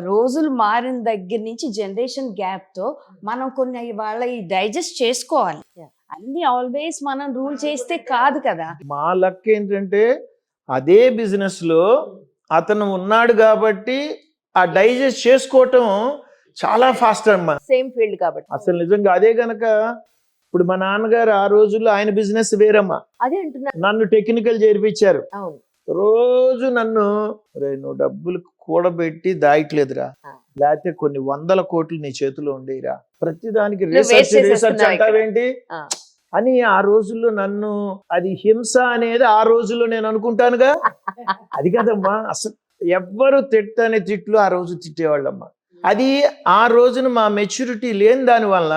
రోజులు మారిన దగ్గర నుంచి జనరేషన్ గ్యాప్ తో మనం కొన్ని వాళ్ళ డైజెస్ట్ చేసుకోవాలి. అన్ని ఆల్వేస్ మనం రూల్ చేస్తే కాదు కదా. మా లక్ ఏంటంటే అదే బిజినెస్ లో అతను ఉన్నాడు కాబట్టి ఆ డైజెస్ట్ చేసుకోవటం చాలా ఫాస్ట్ అమ్మా. సేమ్ ఫీల్డ్ కాబట్టి అసలు నిజంగా అదే గనక ఇప్పుడు మా నాన్నగారు ఆ రోజుల్లో ఆయన బిజినెస్ వేరమ్మా. అదే అంటున్నా. నన్ను టెక్నికల్ చేర్పించారు. అవును. రోజు నన్ను నువ్వు డబ్బులు కూడబెట్టి దాయట్లేదురా, లేకపోతే కొన్ని 100 కోట్లు నీ చేతిలో ఉండేరా, ప్రతిదానికి రీసెర్చ్ అంటావేంటి అని ఆ రోజుల్లో నన్ను, అది హింస అనేది ఆ రోజుల్లో నేను అనుకుంటానుగా. అది కదమ్మా, అసలు ఎవ్వరు తిట్టని తిట్లు ఆ రోజు తిట్టేవాళ్ళమ్మా. అది ఆ రోజున మా మెచ్యూరిటీ లేని దాని వల్ల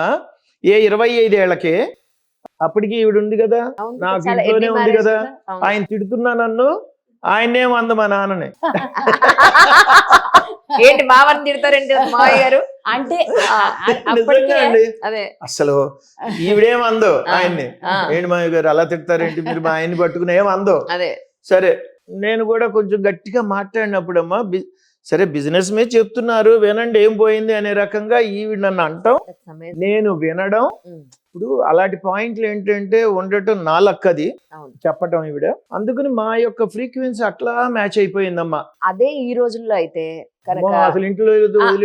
25 ఏళ్లకే అప్పటికి ఈవిడ ఉంది కదా, నాకు ఇంట్లోనే ఉంది కదా, ఆయన తిడుతున్నా నన్ను, ఆయనేమంది మా నాన్నని. ఏంటి మావని తిడతారండి మావయ్య గారు అంటే అదే అసలు ఈవిడేమందో ఆయన్ని, ఏంటి మావయ్య గారు అలా తిడతారేంటి మీరు మా ఆయన్ని పట్టుకుని ఏమందో. అదే సరే నేను కూడా కొంచెం గట్టిగా మాట్లాడినప్పుడమ్మా, సరే బిజినెస్ మీద చెప్తున్నారు వినండి ఏం పోయింది అనే రకంగా ఈవిడ నన్ను అంటాం, నేను వినడం. ఇప్పుడు అలాంటి పాయింట్లు ఏంటంటే ఉండటం నా లక్కది చెప్పటం ఈవిడ. అందుకని మా యొక్క ఫ్రీక్వెన్సీ అట్లా మ్యాచ్ అయిపోయిందమ్మా. అదే ఈ రోజుల్లో అయితే అసలు ఇంట్లో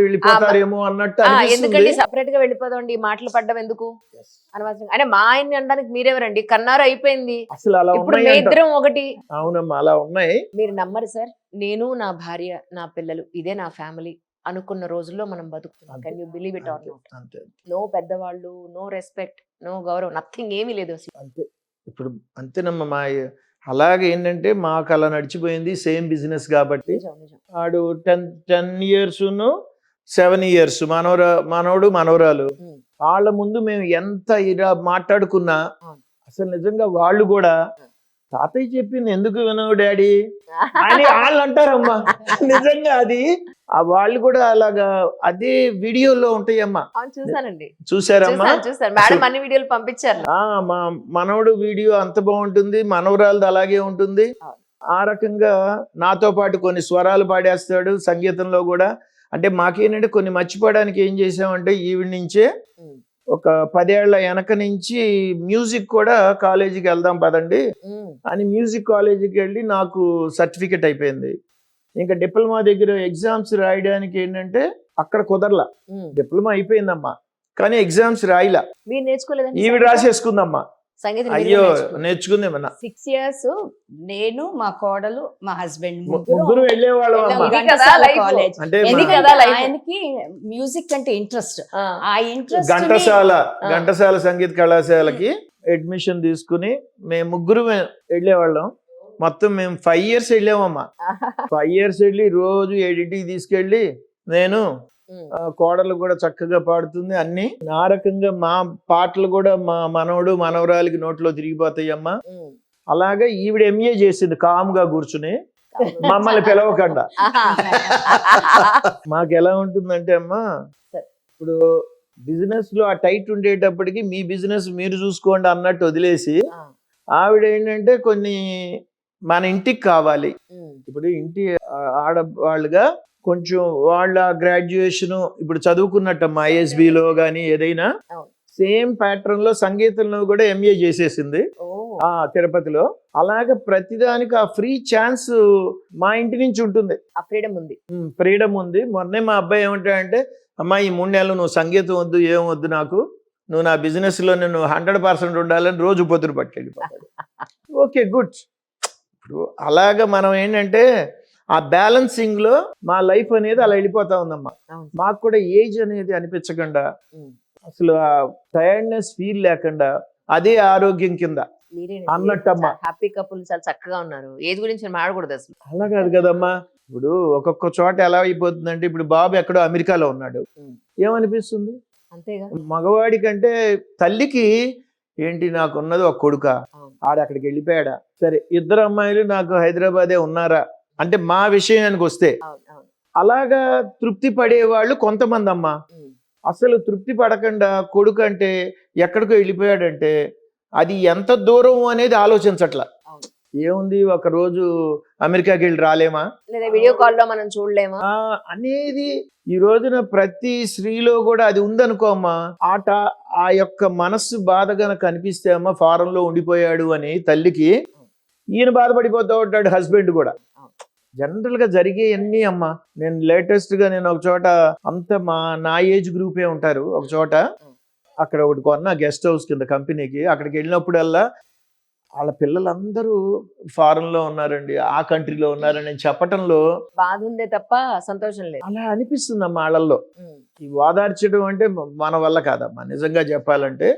వెళ్ళిపోతారేమో అన్నట్టు ఎందుకంటే సపరేట్ గా వెళ్ళిపోదాం ఈ మాటలు పడ్డం ఎందుకు అనవసరం. అంటే మా ఆయన్ని అనడానికి మీరెవరండి, కన్నారు అయిపోయింది. అసలు అలా ఇప్పుడు మీ ఇద్దరం ఒకటి. అవునమ్మా అలా ఉన్నాయి. మీరు నమ్మరు సార్, నేను నా భార్య నా పిల్లలు ఇదే నా ఫ్యామిలీ అనుకున్న రోజుల్లో మనం బతుకుతున్నాం. Can you believe it or not? No పెద్దవాళ్ళు, నో రెస్పెక్ట్, నో గౌరవం, నథింగ్ ఏమీ లేదు అసలు. అంతే ఇప్పుడు అంతేనమ్మా. మా అలాగే ఏంటంటే మాకు అలా నడిచిపోయింది, సేమ్ బిజినెస్ కాబట్టి. ఆడు 10 years 7 years మనోడు మనవరాలు. వాళ్ళ ముందు మేము ఎంత ఇలా మాట్లాడుకున్నా అసలు నిజంగా వాళ్ళు కూడా తాతయ్య చెప్పింది ఎందుకు వినవు డాడీ అని వాళ్ళు అంటారమ్మా. నిజంగా అది వాళ్ళు కూడా అలాగా అదే వీడియోలో ఉంటాయమ్మా. చూసానండి, చూసారమ్మా, మేడం అన్ని వీడియోలు పంపించారు. మా మనవడు వీడియో అంత బాగుంటుంది, మనవరాలది అలాగే ఉంటుంది. ఆ రకంగా నాతో పాటు కొన్ని స్వరాలు పాడేస్తాడు సంగీతంలో కూడా. అంటే మాకేంటంటే కొన్ని మర్చిపోవడానికి ఏం చేసామంటే ఈవిడ నుంచే ఒక 10 ఏళ్ల వెనక నుంచి మ్యూజిక్ కూడా కాలేజీకి వెళ్దాం పదండి అని మ్యూజిక్ కాలేజీకి వెళ్ళి నాకు సర్టిఫికెట్ అయిపోయింది. ఇంకా డిప్లొమా దగ్గర ఎగ్జామ్స్ రాయడానికి ఏంటంటే అక్కడ కుదరలా. డిప్లొమా అయిపోయిందమ్మా కానీ ఎగ్జామ్స్ రాయిలా. మీరు నేర్చుకోలేదండి? ఈవిడ రాసేసుకుందమ్మా. సంగీతం అయ్యో నేర్చుకుందేమన్నా. 6 years నేను, మా కోడలు, మా హస్బెండ్ ముగ్గురు వెళ్ళేవాళ్ళం. అంటే ఆయనకి మ్యూజిక్ అంటే ఇంట్రెస్ట్. ఆ ఇంట్రెస్ట్ ఘంటసాల సంగీత కళాశాలకి అడ్మిషన్ తీసుకుని మేము ముగ్గురు వెళ్ళేవాళ్ళం. మొత్తం మేము 5 years వెళ్ళామమ్మా. 5 years వెళ్ళి రోజు 7ంటికి తీసుకెళ్ళి నేను, కోడలు కూడా చక్కగా పాడుతుంది అన్ని. ఆ రకంగా మా పాటలు కూడా మా మనవడు మనవరాలికి నోట్లో తిరిగిపోతాయమ్మా. అలాగే ఈవిడ MA చేసింది కామ్గా కూర్చుని, మమ్మల్ని పిలవకుండా. మాకు ఎలా ఉంటుందంటే అమ్మా, ఇప్పుడు బిజినెస్ లో ఆ టైట్ ఉండేటప్పటికి మీ బిజినెస్ మీరు చూసుకోండి అన్నట్టు వదిలేసి, ఆవిడ ఏంటంటే కొన్ని మన ఇంటికి కావాలి. ఇప్పుడు ఇంటి ఆడవాళ్ళుగా కొంచెం వాళ్ళ గ్రాడ్యుయేషన్ ఇప్పుడు చదువుకున్నట్టమ్మా ISB-లో కానీ ఏదైనా సేమ్ ప్యాటర్న్ లో సంగీతంలో కూడా MA చేసేసింది తిరుపతిలో. అలాగే ప్రతిదానికి ఆ ఫ్రీ ఛాన్స్ మా ఇంటి నుంచి ఉంటుంది. ఫ్రీడమ్ ఉంది. మొన్నే మా అబ్బాయి ఏమంటాడంటే, అమ్మా ఈ 3 నెలలు నువ్వు సంగీతం వద్దు ఏం వద్దు నాకు, నువ్వు నా బిజినెస్ లో నేను 100% ఉండాలని రోజు పొద్దున పట్టుకెళ్ళిపోతాడు. Okay good. ఇప్పుడు అలాగా మనం ఏంటంటే ఆ బ్యాలెన్సింగ్ లో మా లైఫ్ అనేది అలా వెళ్ళిపోతా ఉందమ్మా. మాకు కూడా ఏజ్ అనేది అనిపించకుండా, అసలు ఆ టైర్డ్నెస్ ఫీల్ లేకుండా, అదే ఆరోగ్యం కింద అన్నట్టమ్మా. హ్యాపీ కపుల్ చాలా చక్కగా ఉన్నారు. ఏజ్ గురించి మాట్లాడకూడదు అసలు. అలా కాదు కదమ్మా. ఇప్పుడు ఒక్కొక్క చోట ఎలా అయిపోతుందంటే, ఇప్పుడు బాబు ఎక్కడో అమెరికాలో ఉన్నాడు, ఏమనిపిస్తుంది? అంతేగా. మగవాడి కంటే తల్లికి ఏంటి నాకున్నది ఒక కొడుక, ఆడ అక్కడికి వెళ్ళిపోయాడా, సరే 2 అమ్మాయిలు నాకు హైదరాబాదే ఉన్నారా అంటే మా విషయానికి వస్తే అలాగా తృప్తి పడేవాళ్ళు కొంతమంది అమ్మా. అసలు తృప్తి పడకుండా కొడుకు అంటే ఎక్కడికో వెళ్ళిపోయాడంటే అది ఎంత దూరం అనేది ఆలోచించట్లా. ఏముంది ఒక రోజు అమెరికాకి వెళ్ళి రాలేమా లేదా వీడియో కాల్ లో మనం చూడలేమా? అనేది ఈ రోజున ప్రతి స్త్రీలో కూడా అది ఉందనుకో అమ్మా. ఆ యొక్క మనస్సు బాధ గనక కనిపిస్తే అమ్మ ఫారెన్ లో ఉండిపోయాడు అని తల్లికి ఈయన బాధపడిపోతూ ఉంటాడు, హస్బెండ్ కూడా. జనరల్ గా జరిగే అన్ని అమ్మ. నేను లేటెస్ట్ గా నేను ఒక చోట అంత నా ఏజ్ గ్రూపే ఉంటారు ఒక చోట, అక్కడ ఒకటి కొన్న గెస్ట్ హౌస్ కింద కంపెనీకి. అక్కడికి వెళ్ళినప్పుడల్లా వాళ్ళ పిల్లలందరూ ఫారెన్ లో ఉన్నారండి, ఆ కంట్రీలో ఉన్నారని చెప్పటంలో బాధ ఉందే తప్ప సంతోషం లేదు. అలా అనిపిస్తుందమ్మా వాళ్ళల్లో. ఈ ఓదార్చడం అంటే మన వల్ల కాదమ్మా నిజంగా చెప్పాలంటే.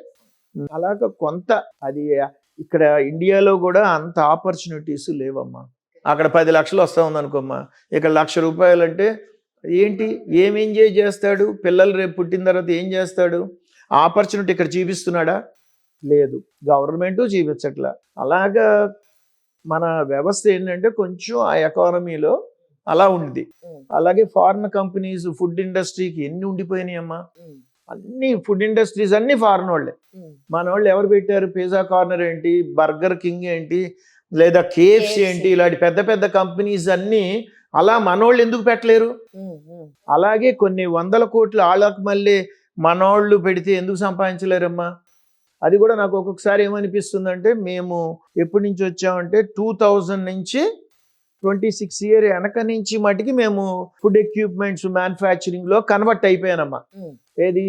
అలాగ కొంత అది ఇక్కడ ఇండియాలో కూడా అంత ఆపర్చునిటీస్ లేవమ్మా. అక్కడ 10 లక్షలు వస్తా ఉందనుకోమ్మా, ఇక్కడ ₹1,00,000 అంటే ఏంటి, ఏం ఎంజాయ్ చేస్తాడు? పిల్లలు రేపు పుట్టిన తర్వాత ఏం చేస్తాడు? ఆపర్చునిటీ ఇక్కడ చూపిస్తున్నాడా? లేదు, గవర్నమెంటు చూపించట్లా. అలాగా మన వ్యవస్థ ఏంటంటే కొంచెం ఆ ఎకానమీలో అలా ఉంది. అలాగే ఫారిన్ కంపెనీస్ ఫుడ్ ఇండస్ట్రీకి ఎన్ని ఉండిపోయినాయి అమ్మా. అన్ని ఫుడ్ ఇండస్ట్రీస్ అన్ని ఫారిన్ వాళ్ళే. మన వాళ్ళు ఎవరు పెట్టారు? పిజ్జా కార్నర్ ఏంటి, బర్గర్ కింగ్ ఏంటి, లేదా కేఎఫ్సి ఏంటి, ఇలాంటి పెద్ద పెద్ద కంపెనీస్ అన్ని అలా మనోళ్ళు ఎందుకు పెట్టలేరు? అలాగే కొన్ని 100 కోట్లు వాళ్ళకి మళ్ళీ మనోళ్ళు పెడితే ఎందుకు సంపాదించలేరమ్మా? అది కూడా నాకు ఒక్కొక్కసారి ఏమనిపిస్తుందంటే, మేము ఎప్పటి నుంచి వచ్చామంటే 2000 నుంచి 26 ఇయర్ వెనక నుంచి మటుకి మేము ఫుడ్ ఎక్విప్మెంట్స్ మ్యానుఫ్యాక్చరింగ్ లో కన్వర్ట్ అయిపోయానమ్మా. ఏది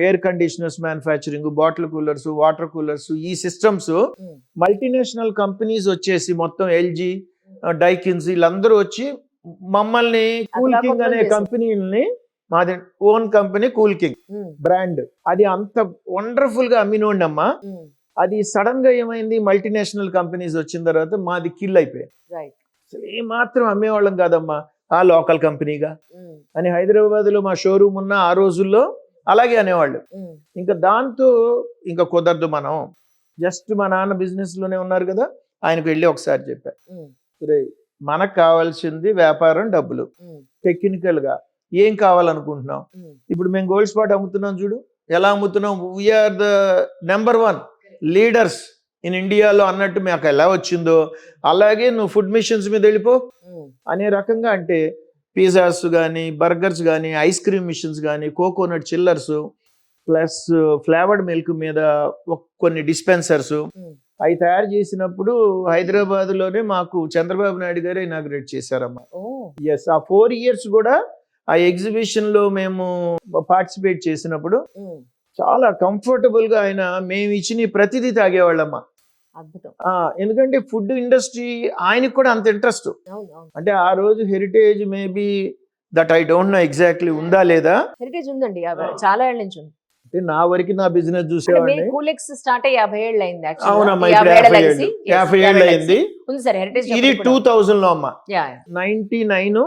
air conditioners manufacturing, bottle coolers, water coolers, ఈ సిస్టమ్స్ మల్టీనేషనల్ కంపెనీస్ వచ్చేసి మొత్తం ఎల్జీ, డైకిన్స్ వీళ్ళందరూ వచ్చి మమ్మల్ని కూల్ కింగ్ అనే కంపెనీని, మాది own company cool king brand, అది అంత వండర్ఫుల్ గా అమ్మినోండమ్మా. అది సడన్ గా ఏమైంది, మల్టీనేషనల్ కంపెనీస్ వచ్చిన తర్వాత మాది కిల్ అయిపోయింది. ఏమాత్రం అమ్మేవాళ్ళం కాదమ్మా, ఆ లోకల్ కంపెనీగా అని హైదరాబాద్ లో మా షోరూమ్ ఉన్న ఆ రోజుల్లో అలాగే అనేవాళ్ళు. ఇంకా దాంతో ఇంకా కుదరదు, మనం జస్ట్ మా నాన్న బిజినెస్ లోనే ఉన్నారు కదా, ఆయనకు వెళ్ళి ఒకసారి చెప్పా, మనకు కావాల్సింది వ్యాపారం, డబ్బులు. టెక్నికల్ గా ఏం కావాలనుకుంటున్నాం? ఇప్పుడు మేము గోల్డ్ స్పాట్ అమ్ముతున్నాం చూడు, ఎలా అమ్ముతున్నాం? We're the number 1 leaders in ఇండియాలో అన్నట్టు మాకు ఎలా వచ్చిందో అలాగే నువ్వు ఫుడ్ మిషన్స్ మీద వెళ్ళిపో అనే రకంగా. అంటే పిజ్జాస్ కానీ, బర్గర్స్ కానీ, ఐస్ క్రీమ్ మిషన్స్ కానీ, coconut chillers, plus flavoured milk మీద కొన్ని డిస్పెన్సర్స్ అవి తయారు చేసినప్పుడు హైదరాబాద్ లోనే మాకు చంద్రబాబు నాయుడు గారు ఇనాగ్రేట్ చేశారమ్మా. ఎస్, ఆ 4 ఇయర్స్ కూడా ఆ ఎగ్జిబిషన్ లో మేము పార్టిసిపేట్ చేసినప్పుడు చాలా కంఫర్టబుల్ గా ఆయన మేము ఇచ్చిన ప్రతిదీ తాగేవాళ్ళమ్మా. ఎందుకంటే ఫుడ్ ఇండస్ట్రీ ఆయనకు కూడా అంత ఇంట్రెస్ట్. అంటే ఆ రోజు heritage maybe that I don't know exactly ఉందా లేదా. హెరిటేజ్ ఉందండి, చాలా ఏళ్ళ నుంచి ఉంది. అంటే నా వరకు నా బిజినెస్ చూసేవాడిని. కూలెక్స్ స్టార్ట్ అయ్యి 50 ఏళ్ళు అయింది. అవునమ్మా, ఇప్పుడు 50 ఏళ్ళు అయింది. ఇది 2000 లో అమ్మా. 99,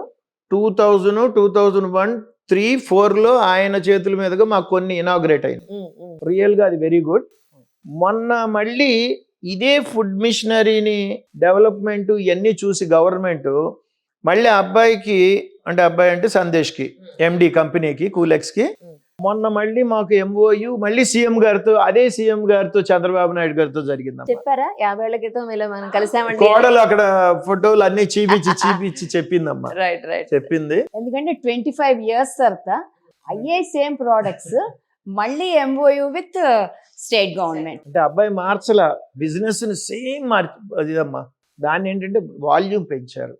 2000, 2001, 3, 4 లో ఆయన చేతుల మీదుగా మాకు కొన్ని ఇనాగ్రేట్ అయింది. రియల్ గా అది వెరీ గుడ్. మొన్న మళ్ళీ ఇదే ఫుడ్ మిషనరీని డెవలప్మెంట్ ఇవన్నీ చూసి గవర్నమెంట్ మళ్ళీ అబ్బాయి అంటే సందేశ్కి, ఎండి కంపెనీకి, కూలెక్స్కి మొన్న మళ్ళీ మాకు ఎంఓయు మళ్ళీ సీఎం గారితో, అదే సీఎం గారితో చంద్రబాబు నాయుడు గారితో జరిగింది. చెప్పారా 50 ఏళ్ల క్రితం ఇలా మనం కలిసామండి? కోడలు అక్కడ ఫోటోలు అన్ని చూపించి చెప్పిందమ్మా. చెప్పింది. ఎందుకంటే 25 years తర్వాత అయ్యే సేమ్ ప్రోడక్ట్స్ మళ్ళీ ఎంఓయు విత్ స్టేట్ గవర్నమెంట్. అంటే అబ్బాయి మార్చల బిజినెస్ ని సేమ్ అదిదమ్మా. దాన్ని ఏంటంటే వాల్యూమ్ పెంచారు.